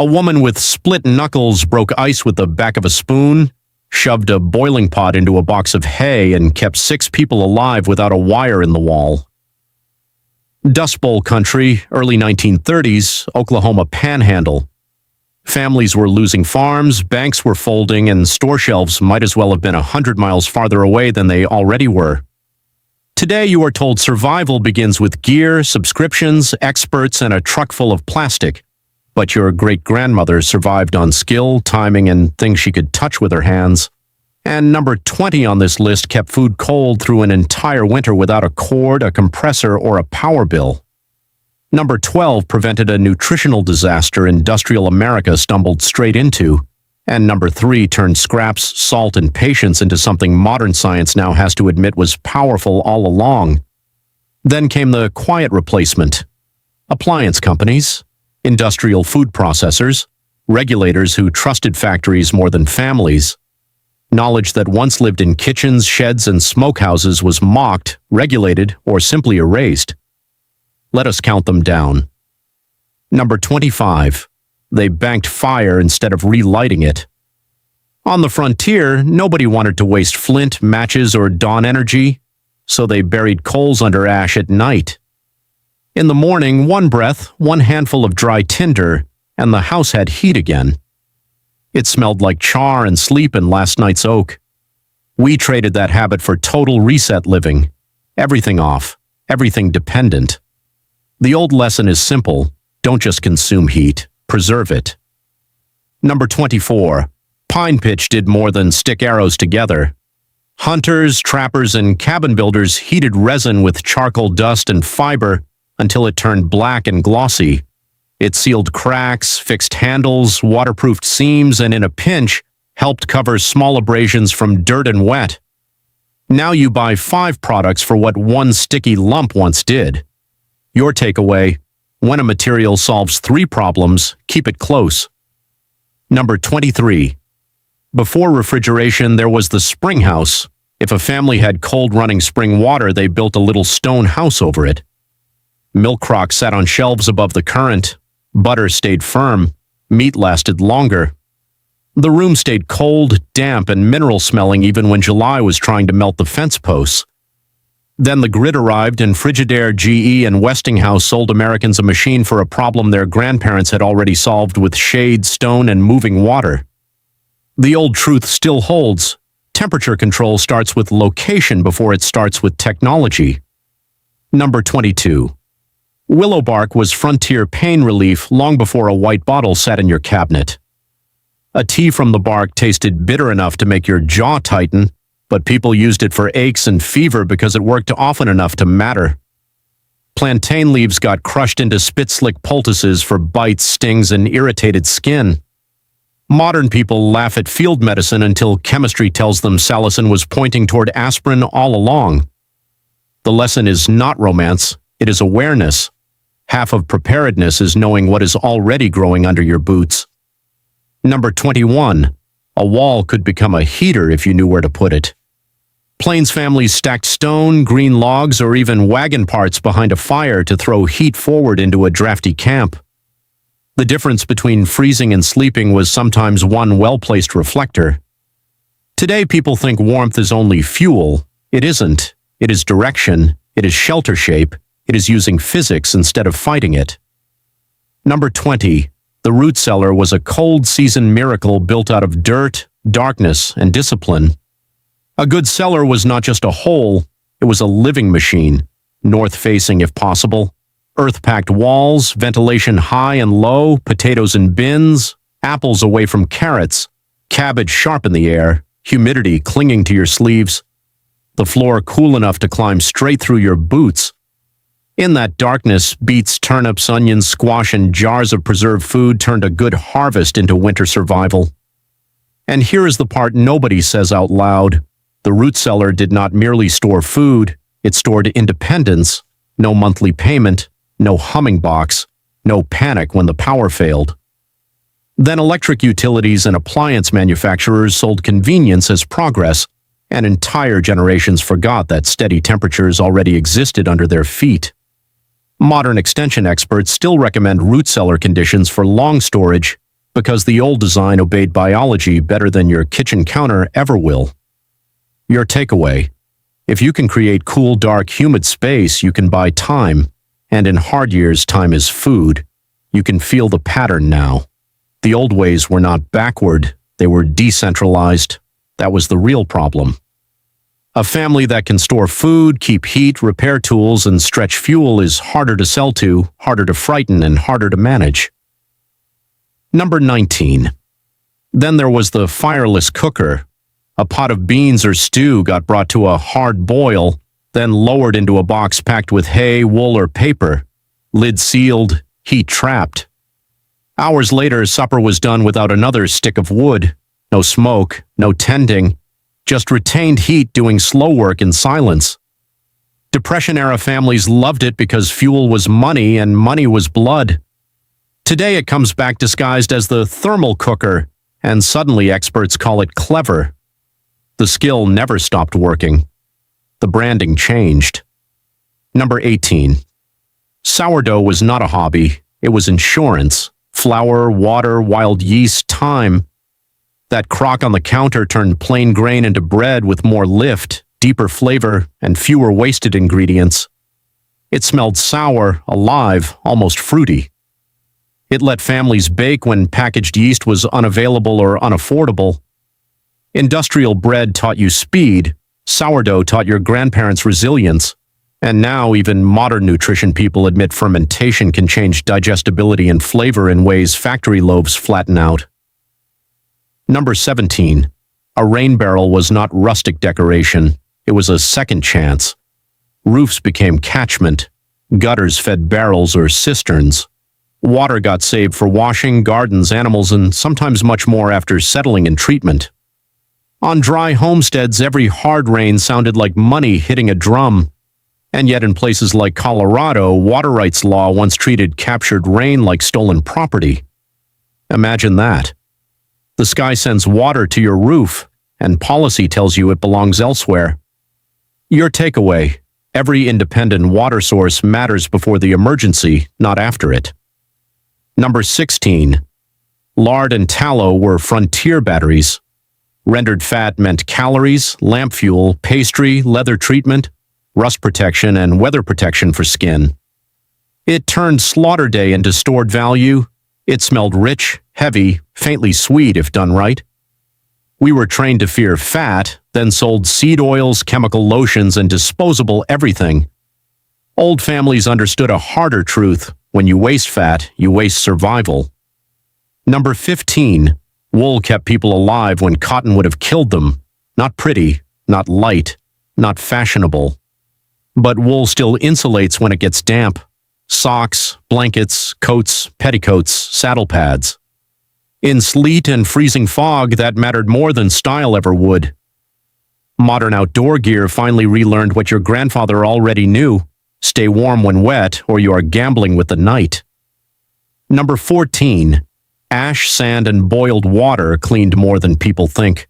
A woman with split knuckles broke ice with the back of a spoon, shoved a boiling pot into a box of hay, and kept 6 people alive without a wire in the wall. Dust Bowl country, early 1930s, Oklahoma Panhandle. Families were losing farms, banks were folding, and store shelves might as well have been 100 miles farther away than they already were. Today, you are told survival begins with gear, subscriptions, experts, and a truck full of plastic. But your great-grandmother survived on skill, timing, and things she could touch with her hands. And number 20 on this list kept food cold through an entire winter without a cord, a compressor, or a power bill. Number 12 prevented a nutritional disaster industrial America stumbled straight into. And number 3 turned scraps, salt, and patience into something modern science now has to admit was powerful all along. Then came the quiet replacement. Appliance companies, industrial food processors, regulators who trusted factories more than families. Knowledge that once lived in kitchens, sheds, and smokehouses was mocked, regulated, or simply erased. Let us count them down. Number 25. They banked fire instead of relighting it. On the frontier, nobody wanted to waste flint, matches, or dawn energy, so they buried coals under ash at night. In the morning, one breath, one handful of dry tinder, and the house had heat again. It smelled like char and sleep in last night's oak. We traded that habit for total reset living. Everything off, everything dependent. The old lesson is simple: don't just consume heat, preserve it. Number 24. Pine pitch did more than stick arrows together. Hunters, trappers, and cabin builders heated resin with charcoal dust and fiber until it turned black and glossy. It sealed cracks, fixed handles, waterproofed seams, and in a pinch, helped cover small abrasions from dirt and wet. Now you buy 5 products for what one sticky lump once did. Your takeaway: when a material solves 3 problems, keep it close. Number 23. Before refrigeration, there was the spring house. If a family had cold running spring water, they built a little stone house over it. Milk crocks sat on shelves above the current. Butter stayed firm. Meat lasted longer. The room stayed cold, damp, and mineral-smelling even when July was trying to melt the fence posts. Then the grid arrived, and Frigidaire, GE, and Westinghouse sold Americans a machine for a problem their grandparents had already solved with shade, stone, and moving water. The old truth still holds. Temperature control starts with location before it starts with technology. Number 22. Willow bark was frontier pain relief long before a white bottle sat in your cabinet. A tea from the bark tasted bitter enough to make your jaw tighten, but people used it for aches and fever because it worked often enough to matter. Plantain leaves got crushed into spit-slick poultices for bites, stings, and irritated skin. Modern people laugh at field medicine until chemistry tells them salicin was pointing toward aspirin all along. The lesson is not romance, it is awareness. Half of preparedness is knowing what is already growing under your boots. Number 21. A wall could become a heater if you knew where to put it. Plains families stacked stone, green logs, or even wagon parts behind a fire to throw heat forward into a drafty camp. The difference between freezing and sleeping was sometimes one well-placed reflector. Today, people think warmth is only fuel. It isn't. It is direction. It is shelter shape. It is using physics instead of fighting it. Number 20. The root cellar was a cold season miracle built out of dirt, darkness, and discipline. A good cellar was not just a hole, it was a living machine, north-facing if possible. Earth-packed walls, ventilation high and low, potatoes in bins, apples away from carrots, cabbage sharp in the air, humidity clinging to your sleeves, the floor cool enough to climb straight through your boots. In that darkness, beets, turnips, onions, squash, and jars of preserved food turned a good harvest into winter survival. And here is the part nobody says out loud. The root cellar did not merely store food, it stored independence, no monthly payment, no humming box, no panic when the power failed. Then electric utilities and appliance manufacturers sold convenience as progress, and entire generations forgot that steady temperatures already existed under their feet. Modern extension experts still recommend root cellar conditions for long storage, Because the old design obeyed biology better than your kitchen counter ever will. Your takeaway: if you can create cool, dark, humid space, you can buy time. And in hard years, time is food. You can feel the pattern now. The old ways were not backward, they were decentralized. That was the real problem. A family that can store food, keep heat, repair tools, and stretch fuel is harder to sell to, harder to frighten, and harder to manage. Number 19. Then there was the fireless cooker. A pot of beans or stew got brought to a hard boil, then lowered into a box packed with hay, wool, or paper. Lid sealed, heat trapped. Hours later, supper was done without another stick of wood. No smoke, no tending, just retained heat doing slow work in silence. Depression-era families loved it because fuel was money and money was blood. Today it comes back disguised as the thermal cooker, and suddenly experts call it clever. The skill never stopped working. The branding changed. Number 18. Sourdough was not a hobby, it was insurance. Flour, water, wild yeast, time. That crock on the counter turned plain grain into bread with more lift, deeper flavor, and fewer wasted ingredients. It smelled sour, alive, almost fruity. It let families bake when packaged yeast was unavailable or unaffordable. Industrial bread taught you speed, sourdough taught your grandparents resilience, and now even modern nutrition people admit fermentation can change digestibility and flavor in ways factory loaves flatten out. Number 17. A rain barrel was not rustic decoration, it was a second chance. Roofs became catchment, gutters fed barrels or cisterns. Water got saved for washing, gardens, animals, and sometimes much more after settling in treatment. On dry homesteads, every hard rain sounded like money hitting a drum. And yet in places like Colorado, water rights law once treated captured rain like stolen property. Imagine that. The sky sends water to your roof, and policy tells you it belongs elsewhere. Your takeaway: every independent water source matters before the emergency, not after it. Number 16. Lard and tallow were frontier batteries. Rendered fat meant calories, lamp fuel, pastry, leather treatment, rust protection, and weather protection for skin. It turned slaughter day into stored value. It smelled rich, heavy, faintly sweet if done right. We were trained to fear fat, then sold seed oils, chemical lotions, and disposable everything. Old families understood a harder truth: when you waste fat, you waste survival. Number 15. Wool kept people alive when cotton would have killed them. Not pretty, not light, not fashionable. But wool still insulates when it gets damp. Socks, blankets, coats, petticoats, saddle pads. In sleet and freezing fog, that mattered more than style ever would. Modern outdoor gear finally relearned what your grandfather already knew: stay warm when wet, or you are gambling with the night. Number 14. Ash, sand, and boiled water cleaned more than people think.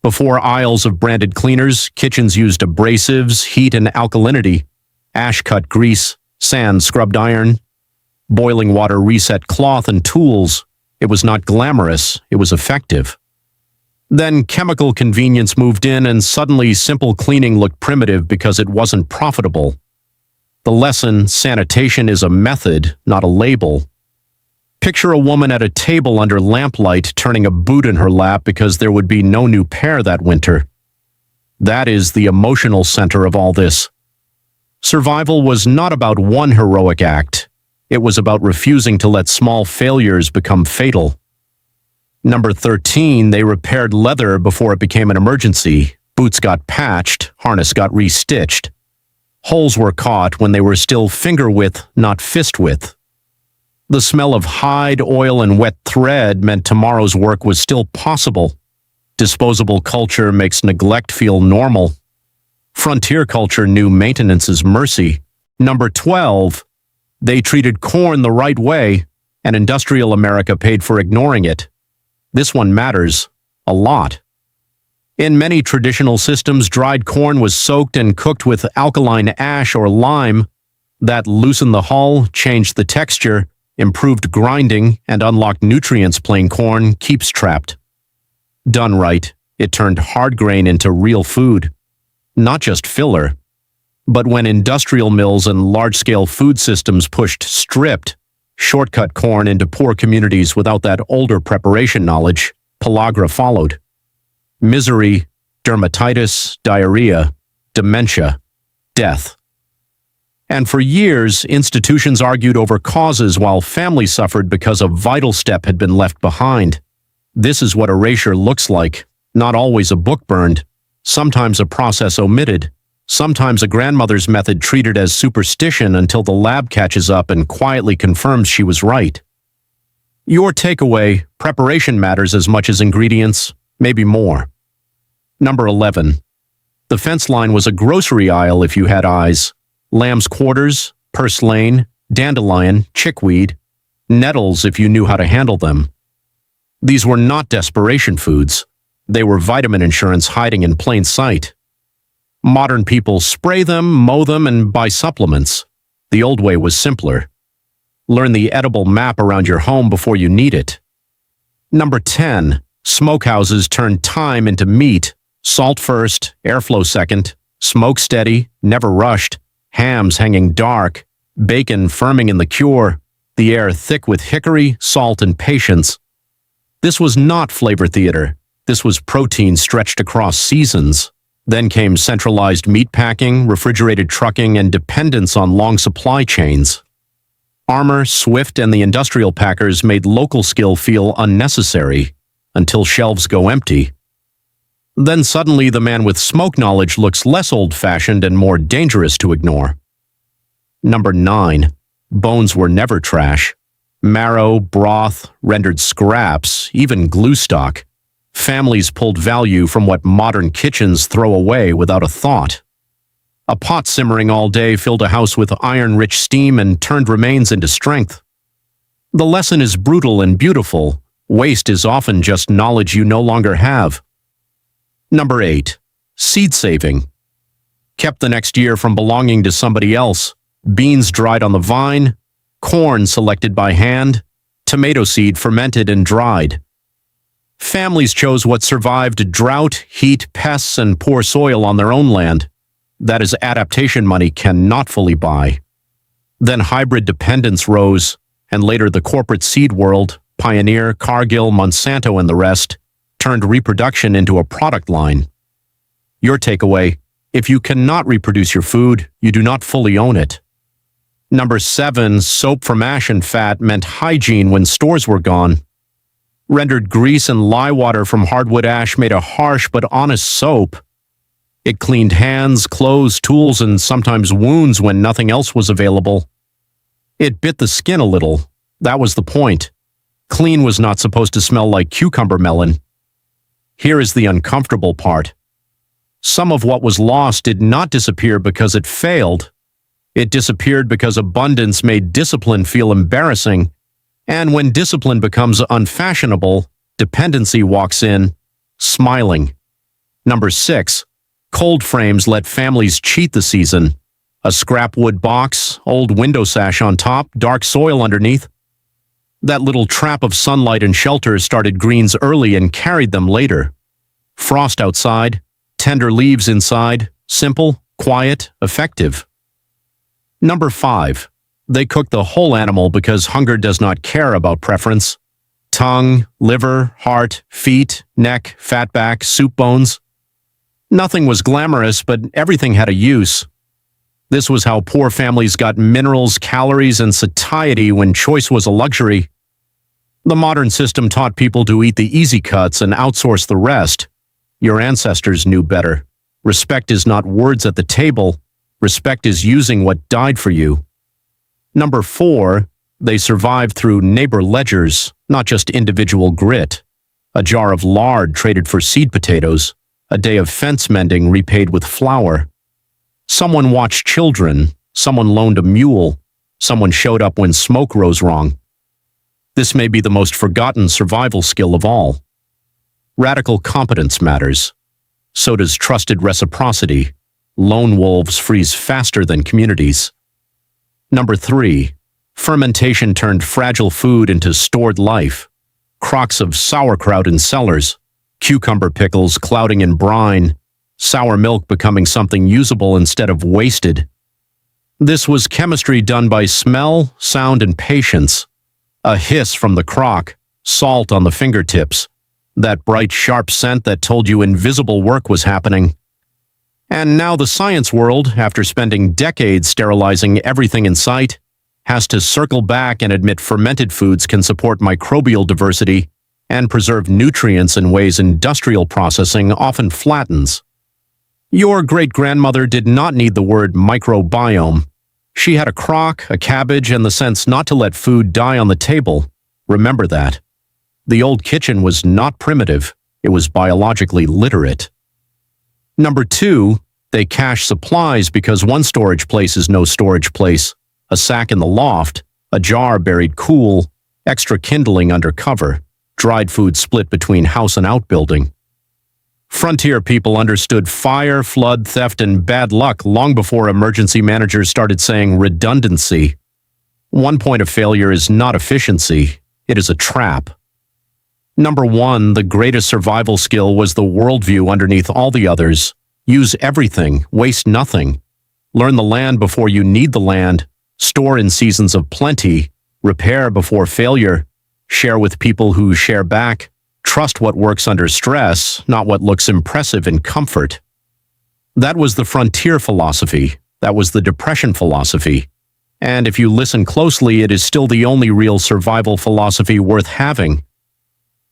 Before aisles of branded cleaners, kitchens used abrasives, heat, and alkalinity. Ash cut grease, sand scrubbed iron. Boiling water reset cloth and tools. It was not glamorous, it was effective. Then chemical convenience moved in, and suddenly simple cleaning looked primitive because it wasn't profitable. The lesson: sanitation is a method, not a label. Picture a woman at a table under lamplight turning a boot in her lap because there would be no new pair that winter. That is the emotional center of all this. Survival was not about one heroic act. It was about refusing to let small failures become fatal. Number 13. They repaired leather before it became an emergency. Boots got patched, harness got restitched. Holes were caught when they were still finger width, not fist width. The smell of hide, oil, and wet thread meant tomorrow's work was still possible. Disposable culture makes neglect feel normal. Frontier culture knew maintenance is mercy. Number 12. They treated corn the right way, and industrial America paid for ignoring it. This one matters a lot. In many traditional systems, dried corn was soaked and cooked with alkaline ash or lime. That loosened the hull, changed the texture, improved grinding, and unlocked nutrients plain corn keeps trapped. Done right, it turned hard grain into real food, not just filler. But when industrial mills and large-scale food systems pushed stripped, shortcut corn into poor communities without that older preparation knowledge, pellagra followed. Misery, dermatitis, diarrhea, dementia, death. And for years, institutions argued over causes while families suffered because a vital step had been left behind. This is what erasure looks like, not always a book burned, sometimes a process omitted, sometimes a grandmother's method treated as superstition until the lab catches up and quietly confirms she was right. Your takeaway: preparation matters as much as ingredients, maybe more. Number 11. The fence line was a grocery aisle if you had eyes. Lamb's quarters, purslane, dandelion, chickweed, nettles if you knew how to handle them. These were not desperation foods. They were vitamin insurance hiding in plain sight. Modern people spray them, mow them, and buy supplements. The old way was simpler. Learn the edible map around your home before you need it. Number 10. Smokehouses turned thyme into meat. Salt first, airflow second, smoke steady, never rushed, hams hanging dark, bacon firming in the cure, the air thick with hickory, salt, and patience. This was not flavor theater. This was protein stretched across seasons. Then came centralized meat packing, refrigerated trucking, and dependence on long supply chains. Armour, Swift, and the industrial packers made local skill feel unnecessary until shelves go empty. Then suddenly the man with smoke knowledge looks less old-fashioned and more dangerous to ignore. Number 9. Bones were never trash. Marrow, broth, rendered scraps, even glue stock. Families pulled value from what modern kitchens throw away without a thought. A pot simmering all day filled a house with iron-rich steam and turned remains into strength. The lesson is brutal and beautiful. Waste is often just knowledge you no longer have. Number 8. Seed saving. Kept the next year from belonging to somebody else. Beans dried on the vine, corn selected by hand, tomato seed fermented and dried. Families chose what survived drought, heat, pests, and poor soil on their own land. That is adaptation money cannot fully buy. Then hybrid dependence rose, and later the corporate seed world, Pioneer, Cargill, Monsanto, and the rest, turned reproduction into a product line. Your takeaway: if you cannot reproduce your food, you do not fully own it. Number 7. Soap from ash and fat meant hygiene when stores were gone. Rendered grease and lye water from hardwood ash made a harsh but honest soap. It cleaned hands, clothes, tools, and sometimes wounds when nothing else was available. It bit the skin a little. That was the point. Clean was not supposed to smell like cucumber melon. Here is the uncomfortable part. Some of what was lost did not disappear because it failed. It disappeared because abundance made discipline feel embarrassing. And when discipline becomes unfashionable, dependency walks in, smiling. Number 6. Cold frames let families cheat the season. A scrap wood box, old window sash on top, dark soil underneath. That little trap of sunlight and shelter started greens early and carried them later. Frost outside, tender leaves inside, simple, quiet, effective. Number 5. They cook the whole animal because hunger does not care about preference. Tongue, liver, heart, feet, neck, fat back, soup bones. Nothing was glamorous, but everything had a use. This was how poor families got minerals, calories, and satiety when choice was a luxury. The modern system taught people to eat the easy cuts and outsource the rest. Your ancestors knew better. Respect is not words at the table. Respect is using what died for you. Number 4, they survived through neighbor ledgers, not just individual grit. A jar of lard traded for seed potatoes. A day of fence mending repaid with flour. Someone watched children. Someone loaned a mule. Someone showed up when smoke rose wrong. This may be the most forgotten survival skill of all. Radical competence matters. So does trusted reciprocity. Lone wolves freeze faster than communities. Number 3. Fermentation turned fragile food into stored life. Crocks of sauerkraut in cellars, cucumber pickles clouding in brine, sour milk becoming something usable instead of wasted. This was chemistry done by smell, sound, and patience. A hiss from the crock, salt on the fingertips, that bright, sharp scent that told you invisible work was happening. And now the science world, after spending decades sterilizing everything in sight, has to circle back and admit fermented foods can support microbial diversity and preserve nutrients in ways industrial processing often flattens. Your great-grandmother did not need the word microbiome. She had a crock, a cabbage, and the sense not to let food die on the table. Remember that. The old kitchen was not primitive. It was biologically literate. Number 2, they cache supplies because one storage place is no storage place. A sack in the loft, a jar buried cool, extra kindling under cover, dried food split between house and outbuilding. Frontier people understood fire, flood, theft, and bad luck long before emergency managers started saying redundancy. One point of failure is not efficiency, it is a trap. Number 1, the greatest survival skill was the worldview underneath all the others. Use everything, waste nothing. Learn the land before you need the land. Store in seasons of plenty. Repair before failure. Share with people who share back. Trust what works under stress, not what looks impressive in comfort. That was the frontier philosophy. That was the Depression philosophy. And if you listen closely, it is still the only real survival philosophy worth having.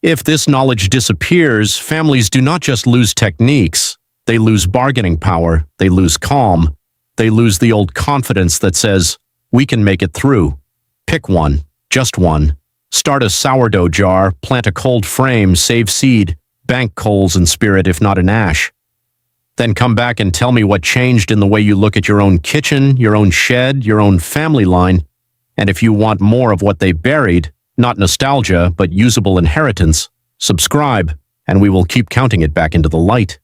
If this knowledge disappears, families do not just lose techniques. They lose bargaining power. They lose calm. They lose the old confidence that says, we can make it through. Pick one, just one. Start a sourdough jar, plant a cold frame, save seed, bank coals in spirit if not in ash. Then come back and tell me what changed in the way you look at your own kitchen, your own shed, your own family line. And if you want more of what they buried, not nostalgia, but usable inheritance, subscribe, and we will keep counting it back into the light.